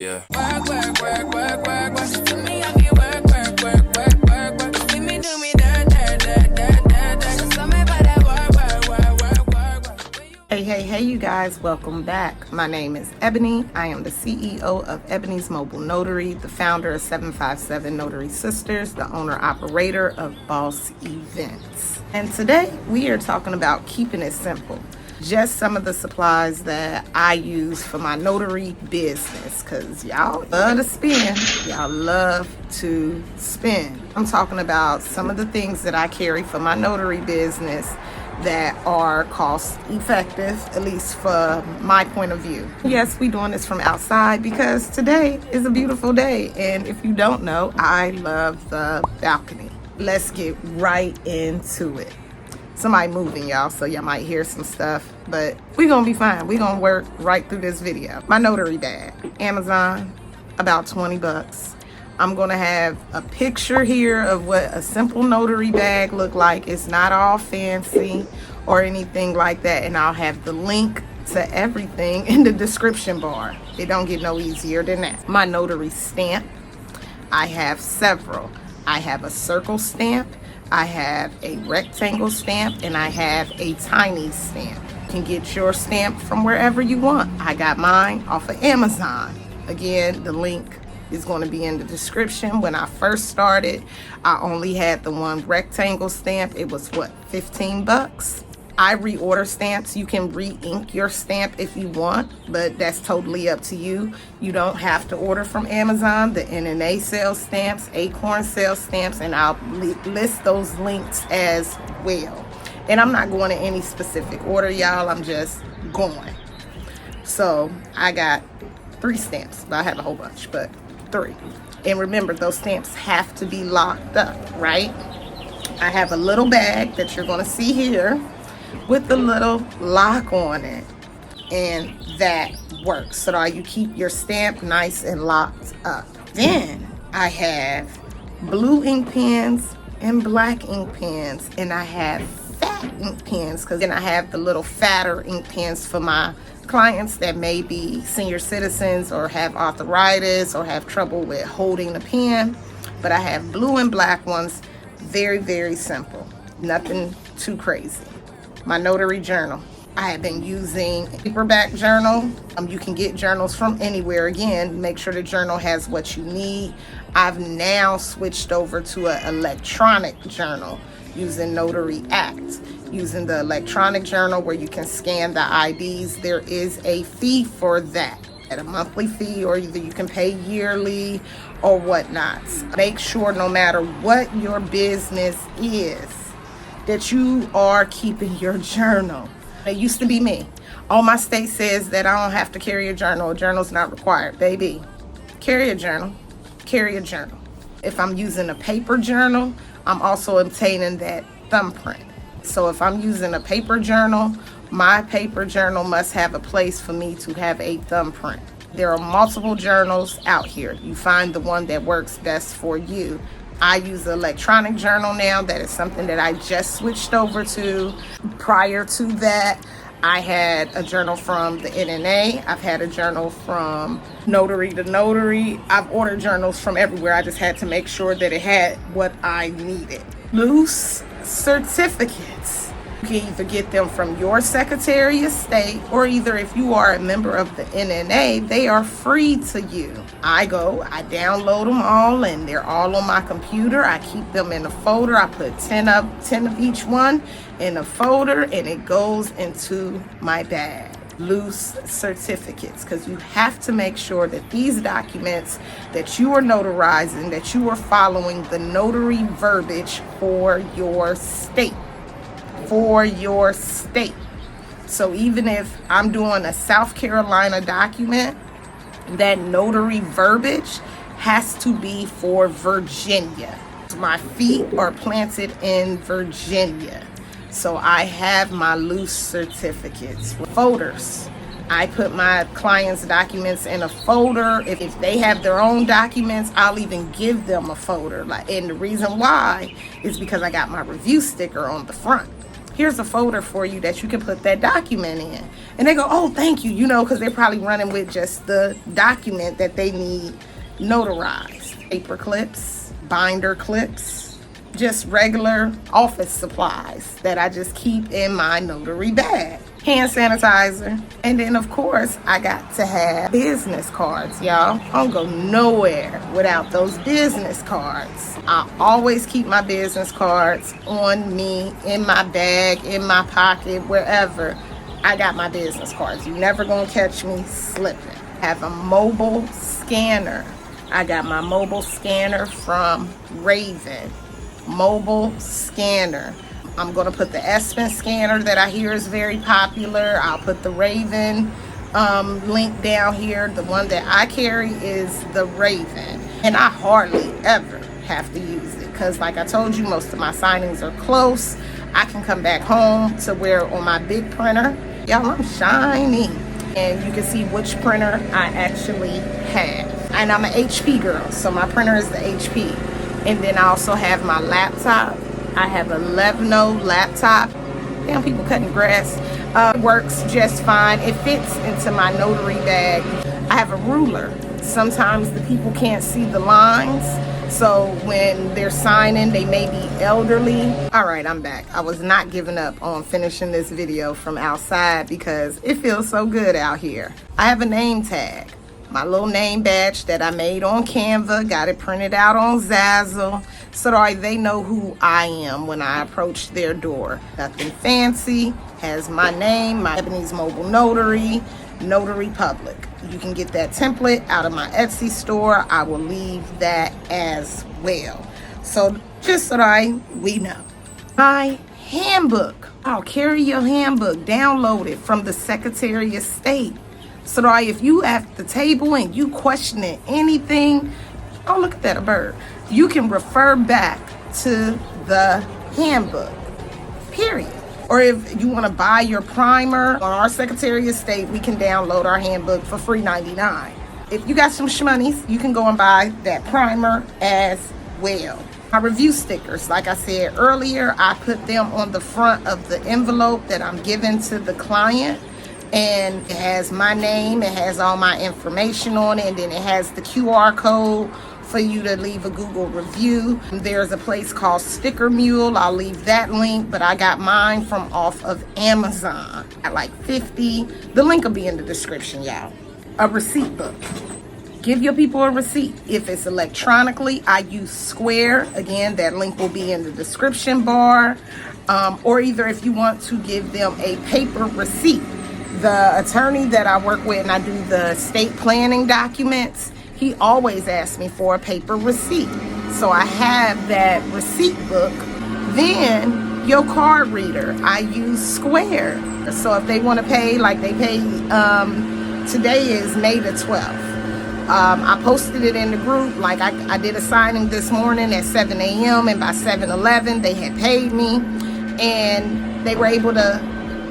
Yeah. Work, work, work, work, work, work. To me, I get work, work, work, work, work, work. See me do me dirt, dirt, dirt, dirt, dirt, dirt. So me by that work, work, work, work, work, work. Hey, you guys, welcome back. My name is Ebony. I am the CEO of Ebony's Mobile Notary, the founder of 757 Notary Sisters, the owner-operator of Boss Events. And today we are talking about keeping it simple. Just some of the supplies that I use for my notary business, because y'all love to spend. Y'all love to spend. I'm talking about some of the things that I carry for my notary business that are cost effective, at least for my point of view. Yes, we're doing this from outside because today is a beautiful day. And if you don't know, I love the balcony. Let's get right into it. Somebody moving, y'all, so y'all might hear some stuff, but we're gonna be fine. We're gonna work right through this video. My notary bag, Amazon, about 20 bucks. I'm gonna have a picture here of what a simple notary bag look like. It's not all fancy or anything like that, and I'll have the link to everything in the description bar. It don't get no easier than that. My notary stamp, I have several. I have a circle stamp, I have a rectangle stamp, and I have a tiny stamp. You can get your stamp from wherever you want. I got mine off of Amazon. Again, the link is going to be in the description. When I first started, I only had the one rectangle stamp. It was what, 15 bucks? I reorder stamps. You can re-ink your stamp if you want, but that's totally up to you. You don't have to order from Amazon. The NNA sells stamps, Acorn sells stamps, and I'll list those links as well. And I'm not going in any specific order, y'all. I'm just going. So I got 3 stamps. I have a whole bunch, but 3. And remember, those stamps have to be locked up, right? I have a little bag that you're going to see here with the little lock on it, and that works so that you keep your stamp nice and locked up. Then I have blue ink pens and black ink pens, and I have fat ink pens, because then I have the little fatter ink pens for my clients that may be senior citizens or have arthritis or have trouble with holding the pen. But I have blue and black ones. Very, very simple, nothing too crazy. My notary journal, I have been using a paperback journal. You can get journals from anywhere. Again, make sure the journal has what you need. I've now switched over to an electronic journal using Notary Act. Using the electronic journal where you can scan the IDs, there is a fee for that, at a monthly fee, or either you can pay yearly or whatnot. Make sure no matter what your business is, that you are keeping your journal. It used to be me. Oh, my state says that I don't have to carry a journal. A journal's not required. Baby, carry a journal. Carry a journal. If I'm using a paper journal, I'm also obtaining that thumbprint. So if I'm using a paper journal, my paper journal must have a place for me to have a thumbprint. There are multiple journals out here. You find the one that works best for you. I use an electronic journal now. That is something that I just switched over to. Prior to that, I had a journal from the NNA. I've had a journal from Notary to Notary. I've ordered journals from everywhere. I just had to make sure that it had what I needed. Loose certificates. You can either get them from your Secretary of State, or either if you are a member of the NNA, they are free to you. I download them all, and they're all on my computer. I keep them in a folder. I put 10 of each one in a folder, and it goes into my bag. Loose certificates, because you have to make sure that these documents that you are notarizing, that you are following the notary verbiage for your state. For your state. So even if I'm doing a South Carolina document, that notary verbiage has to be for Virginia. My feet are planted in Virginia. So I have my loose certificates. Folders. I put my clients' documents in a folder. If they have their own documents, I'll even give them a folder. And the reason why is because I got my review sticker on the front. here's a folder for you that you can put that document in. And they go, oh, thank you, because they're probably running with just the document that they need notarized. Paper clips, binder clips, just regular office supplies that I just keep in my notary bag. Hand sanitizer. And then, of course, I got to have business cards, y'all. I don't go nowhere without those business cards. I always keep my business cards on me, in my bag, in my pocket, wherever. I got my business cards. You're never gonna catch me slipping. I have a mobile scanner. I got my mobile scanner from Raven. Mobile scanner. I'm going to put the Espen scanner that I hear is very popular. I'll put the Raven link down here. The one that I carry is the Raven. And I hardly ever have to use it because, like I told you, most of my signings are close. I can come back home to where on my big printer, y'all, I'm shiny. And you can see which printer I actually have. And I'm an HP girl, so my printer is the HP. And then I also have my laptop. I have a Levno laptop. Damn, people cutting grass. It works just fine. It fits into my notary bag. I have a ruler. Sometimes the people can't see the lines. So when they're signing, they may be elderly. All right, I'm back. I was not giving up on finishing this video from outside because it feels so good out here. I have a name tag. My little name badge that I made on Canva, got it printed out on Zazzle, so that they know who I am when I approach their door. Nothing fancy, has my name, my Ebony's Mobile Notary, Notary Public. You can get that template out of my Etsy store. I will leave that as well. So just so that we know. My handbook. I'll carry your handbook, download it from the Secretary of State. So that if you at the table and you questioning anything, oh, look at that, a bird. You can refer back to the handbook, period. Or if you want to buy your primer on our Secretary of State, we can download our handbook for free $99. If you got some shmoneys, you can go and buy that primer as well. My review stickers, like I said earlier, I put them on the front of the envelope that I'm giving to the client. And it has my name, it has all my information on it, and then it has the QR code for you to leave a Google review. There's a place called Sticker Mule. I'll leave that link, but I got mine from off of Amazon at like 50. The link will be in the description, y'all. A receipt book. Give your people a receipt. If it's electronically, I use Square. Again, that link will be in the description bar. Or either if you want to give them a paper receipt. The attorney that I work with and I do the estate planning documents, he always asks me for a paper receipt. So I have that receipt book. Then your card reader, I use Square. So if they want to pay, like they pay, today is May the 12th. I posted it in the group, like I did a signing this morning at 7 a.m. and by 7:11 they had paid me and they were able to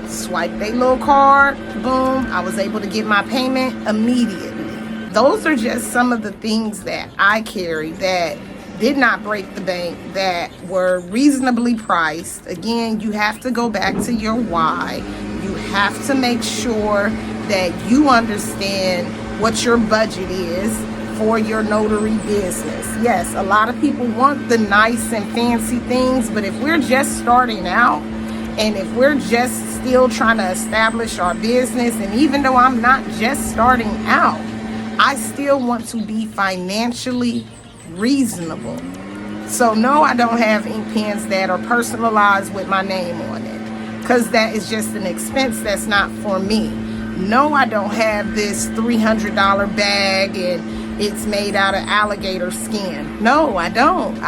swipe their little card, boom, I was able to get my payment immediately. Those are just some of the things that I carry that did not break the bank, that were reasonably priced. Again, you have to go back to your why. You have to make sure that you understand what your budget is for your notary business. Yes, a lot of people want the nice and fancy things, but if we're just starting out, and if we're just still trying to establish our business, and even though I'm not just starting out, I still want to be financially reasonable. So no, I don't have ink pens that are personalized with my name on it, because that is just an expense that's not for me. No, I don't have this $300 bag and it's made out of alligator skin. No, I don't.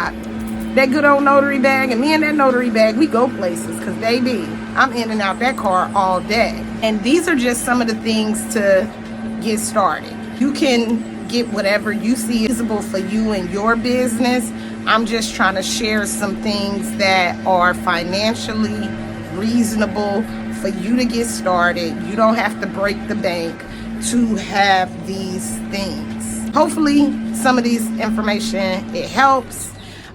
That good old notary bag, and me and that notary bag, we go places, because baby, I'm in and out that car all day. And these are just some of the things to get started. You can get whatever you see feasible for you and your business. I'm just trying to share some things that are financially reasonable for you to get started. You don't have to break the bank to have these things. Hopefully some of these information, it helps.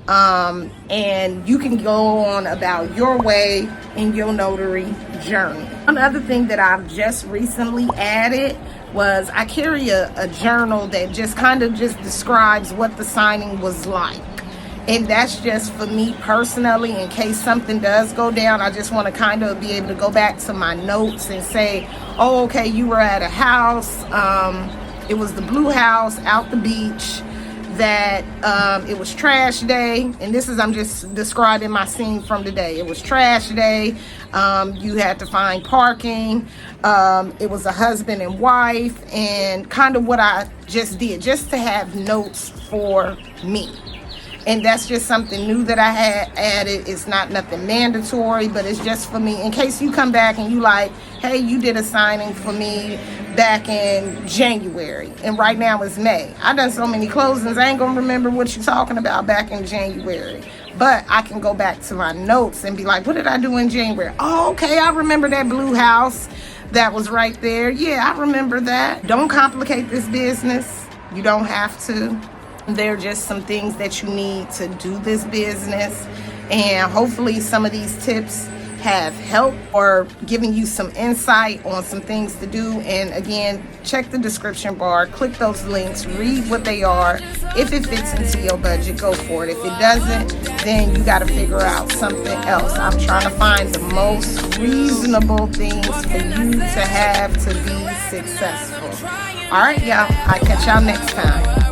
and you can go on about your way in your notary journey. Another thing that I've just recently added was I carry a journal that just kind of just describes what the signing was like. And that's just for me personally, in case something does go down. I just want to kind of be able to go back to my notes and say, oh, okay, you were at a house. It was the blue house out the beach that it was trash day. And this is, I'm just describing my scene from today. It was trash day. You had to find parking. It was a husband and wife, and kind of what I just did, just to have notes for me. And that's just something new that I had added. It's not nothing mandatory, but it's just for me. In case you come back and you like, hey, you did a signing for me back in January, and right now it's May. I done so many closings, I ain't gonna remember what you're talking about back in January. But I can go back to my notes and be like, what did I do in January? Oh, okay, I remember that blue house that was right there. Yeah, I remember that. Don't complicate this business. You don't have to. There are just some things that you need to do this business, and hopefully some of these tips have helped or given you some insight on some things to do. And again, check the description bar, click those links, read what they are. If it fits into your budget, go for it. If it doesn't, then you got to figure out something else. I'm trying to find the most reasonable things for you to have to be successful. All right, y'all, I'll catch y'all next time.